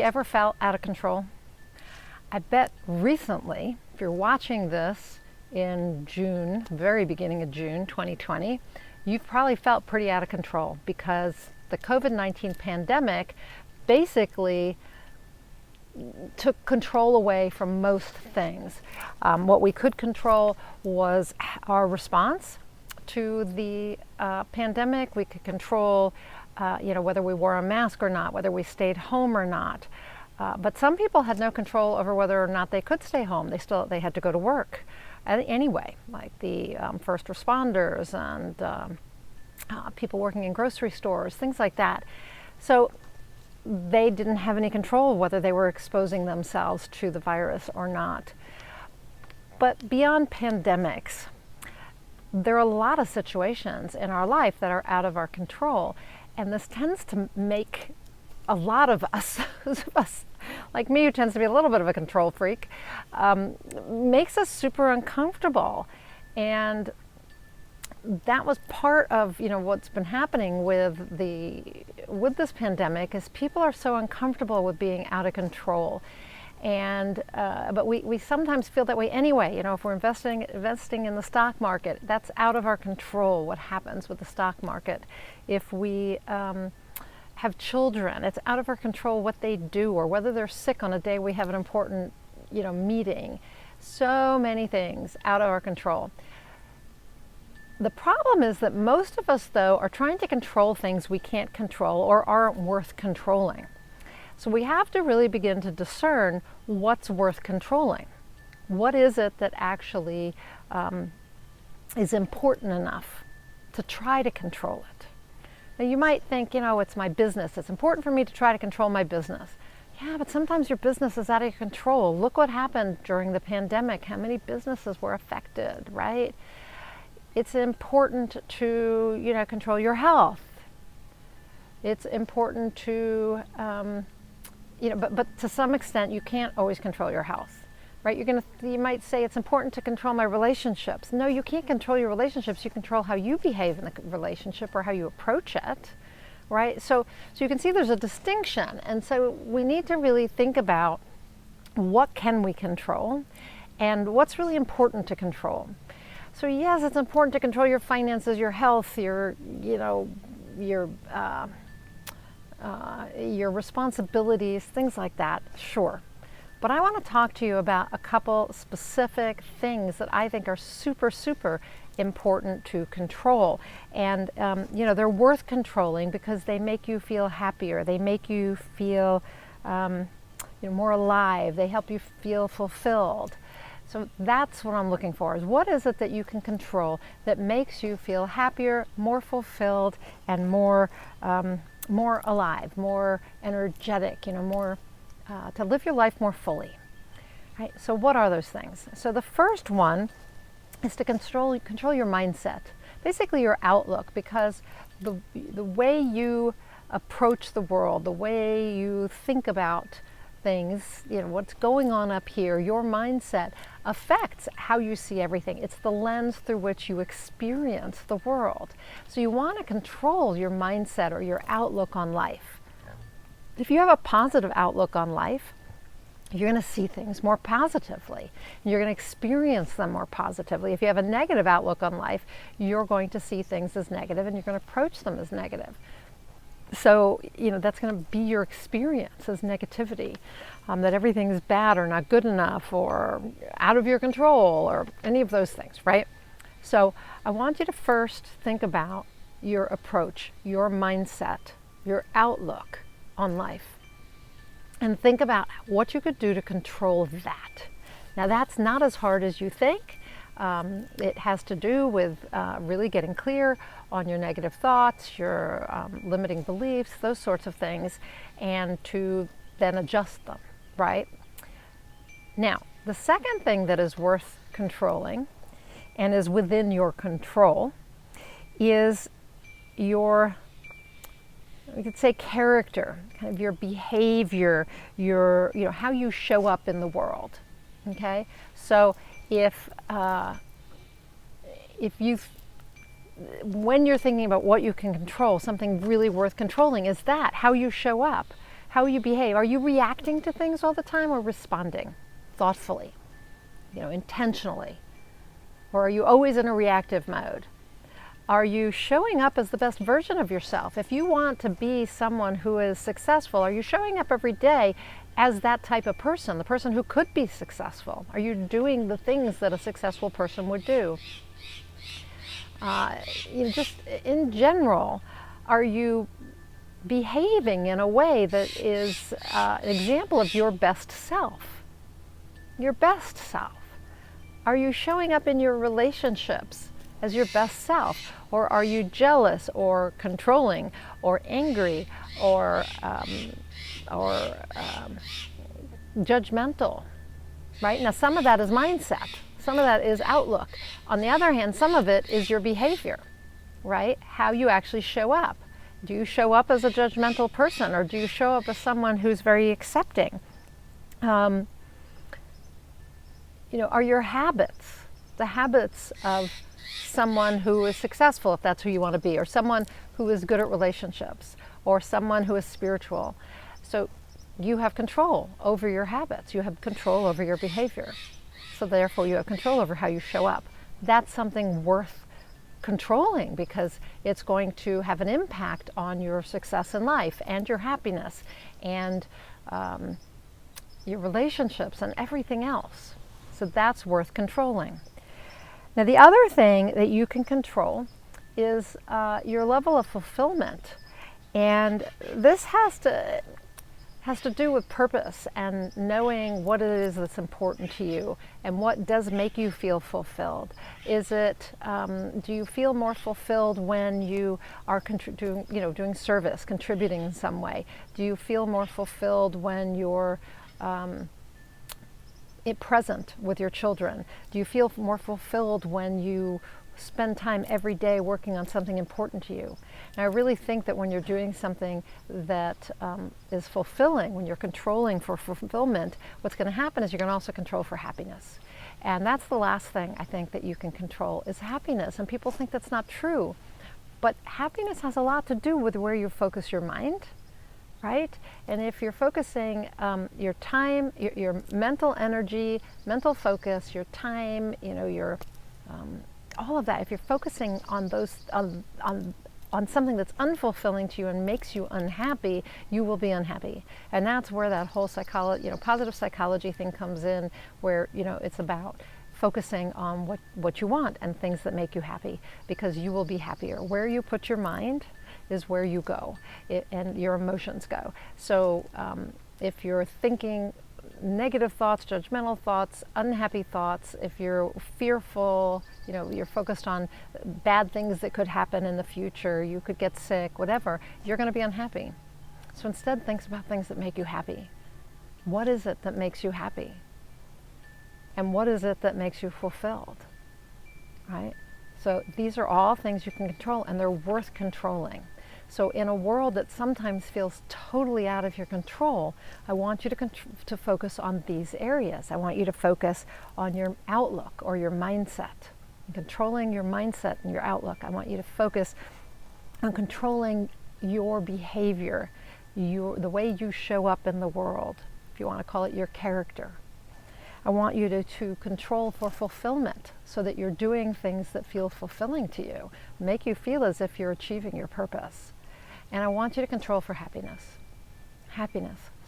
you ever felt out of control? I bet recently, if you're watching this in June, very beginning of June 2020, you've probably felt pretty out of control because the COVID-19 pandemic basically took control away from most things. What we could control was our response to the pandemic. We could control whether we wore a mask or not, whether we stayed home or not. But some people had no control over whether or not they could stay home. They had to go to work anyway, like the first responders and people working in grocery stores, things like that. So they didn't have any control whether they were exposing themselves to the virus or not. But beyond pandemics, there are a lot of situations in our life that are out of our control, and this tends to make a lot of us, like me, who tends to be a little bit of a control freak, makes us super uncomfortable. And that was part of what's been happening with this pandemic is people are so uncomfortable with being out of control. And but we sometimes feel that way anyway. If we're investing in the stock market, that's out of our control what happens with the stock market. If we have children, it's out of our control what they do or whether they're sick on a day we have an important meeting. So many things out of our control. The problem is that most of us, though, are trying to control things we can't control or aren't worth controlling. So we have to really begin to discern what's worth controlling. What is it that actually is important enough to try to control it? Now you might think, it's my business. It's important for me to try to control my business. Yeah, but sometimes your business is out of your control. Look what happened during the pandemic. How many businesses were affected, right? It's important to, control your health. It's important to, but to some extent you can't always control your health, right? You might say it's important to control my relationships. No, you can't control your relationships. You control how you behave in the relationship or how you approach it, right? So you can see there's a distinction. And so we need to really think about what can we control and what's really important to control. So yes, it's important to control your finances, your health, your responsibilities, things like that, sure. But I want to talk to you about a couple specific things that I think are super, super important to control. And, they're worth controlling because they make you feel happier. They make you feel more alive. They help you feel fulfilled. So that's what I'm looking for, is what is it that you can control that makes you feel happier, more fulfilled, and more alive, more energetic, more to live your life more fully. Right? So what are those things? So the first one is to control your mindset, basically your outlook, because the way you approach the world, the way you think about things, what's going on up here, your mindset affects how you see everything. It's the lens through which you experience the world. So you want to control your mindset or your outlook on life. If you have a positive outlook on life, you're going to see things more positively. You're going to experience them more positively. If you have a negative outlook on life, you're going to see things as negative and you're going to approach them as negative. So, that's going to be your experience as negativity, that everything's bad or not good enough or out of your control or any of those things, right? So I want you to first think about your approach, your mindset, your outlook on life, and think about what you could do to control that. Now, that's not as hard as you think. It has to do with really getting clear on your negative thoughts, your limiting beliefs, those sorts of things, and to then adjust them, right? Now, the second thing that is worth controlling and is within your control is your, we could say, character, kind of your behavior, your, how you show up in the world, okay? So if you, when you're thinking about what you can control, something really worth controlling is that, how you show up, how you behave. Are you reacting to things all the time or responding thoughtfully, intentionally? Or are you always in a reactive mode? Are you showing up as the best version of yourself? If you want to be someone who is successful, are you showing up every day as that type of person, the person who could be successful? Are you doing the things that a successful person would do? Just in general, are you behaving in a way that is an example of your best self? Your best self. Are you showing up in your relationships as your best self? Or are you jealous or controlling or angry or judgmental? Right? Now, some of that is mindset. Some of that is outlook. On the other hand, some of it is your behavior, right? How you actually show up. Do you show up as a judgmental person, or do you show up as someone who's very accepting? Are your habits the habits of someone who is successful, if that's who you want to be, or someone who is good at relationships, or someone who is spiritual? So you have control over your habits. You have control over your behavior. So therefore you have control over how you show up. That's something worth controlling, because it's going to have an impact on your success in life and your happiness and your relationships and everything else. So that's worth controlling. Now, the other thing that you can control is your level of fulfillment. And this has to do with purpose and knowing what it is that's important to you and what does make you feel fulfilled. Is it, do you feel more fulfilled when you are doing service, contributing in some way? Do you feel more fulfilled when you're present with your children? Do you feel more fulfilled when you spend time every day working on something important to you? And I really think that when you're doing something that is fulfilling, when you're controlling for fulfillment, what's going to happen is you're going to also control for happiness. And that's the last thing I think that you can control is happiness. And people think that's not true. But happiness has a lot to do with where you focus your mind, right? And if you're focusing your time, your mental energy, mental focus, your time, your all of that, if you're focusing on those, on something that's unfulfilling to you and makes you unhappy, you will be unhappy. And that's where that whole psychology, positive psychology thing comes in, where, it's about focusing on what you want and things that make you happy, because you will be happier. Where you put your mind is where you go, and your emotions go. So if you're thinking negative thoughts, judgmental thoughts, unhappy thoughts, if you're fearful, you're focused on bad things that could happen in the future, you could get sick, whatever, you're going to be unhappy. So instead, think about things that make you happy. What is it that makes you happy? And what is it that makes you fulfilled? Right? So these are all things you can control, and they're worth controlling. So in a world that sometimes feels totally out of your control, I want you to focus on these areas. I want you to focus on your outlook or your mindset. Controlling your mindset and your outlook. I want you to focus on controlling your behavior, the way you show up in the world, if you want to call it your character. I want you to control for fulfillment, so that you're doing things that feel fulfilling to you, make you feel as if you're achieving your purpose. And I want you to control for happiness,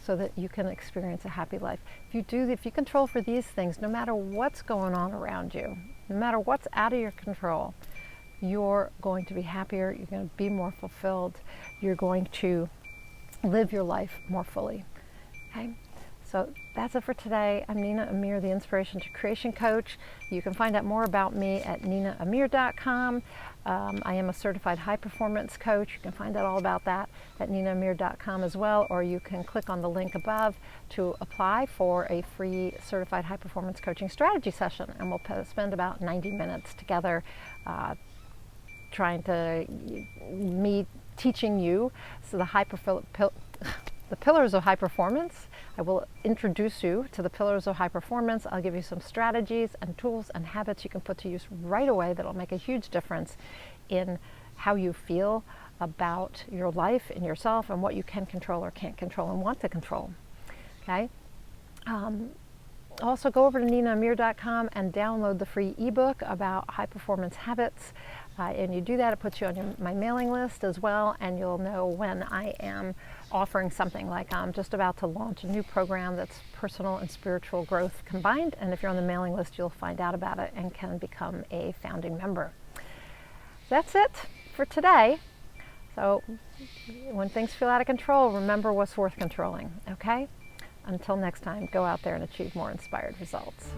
so that you can experience a happy life. If you control for these things, no matter what's going on around you, no matter what's out of your control, you're going to be happier, you're going to be more fulfilled, you're going to live your life more fully. Okay? So that's it for today. I'm Nina Amir, the Inspiration to Creation Coach. You can find out more about me at ninaamir.com. I am a certified high performance coach. You can find out all about that at ninaamir.com as well, or you can click on the link above to apply for a free certified high performance coaching strategy session. And we'll spend about 90 minutes together teaching you the pillars of high performance. I will introduce you to the pillars of high performance. I'll give you some strategies and tools and habits you can put to use right away that'll make a huge difference in how you feel about your life and yourself and what you can control or can't control and want to control. Okay? Also, go over to ninaamir.com and download the free ebook about high performance habits. And you do that, it puts you on my mailing list as well, and you'll know when I am offering something. Like I'm just about to launch a new program that's personal and spiritual growth combined. And if you're on the mailing list, you'll find out about it and can become a founding member. That's it for today. So when things feel out of control, remember what's worth controlling, okay? Until next time, go out there and achieve more inspired results.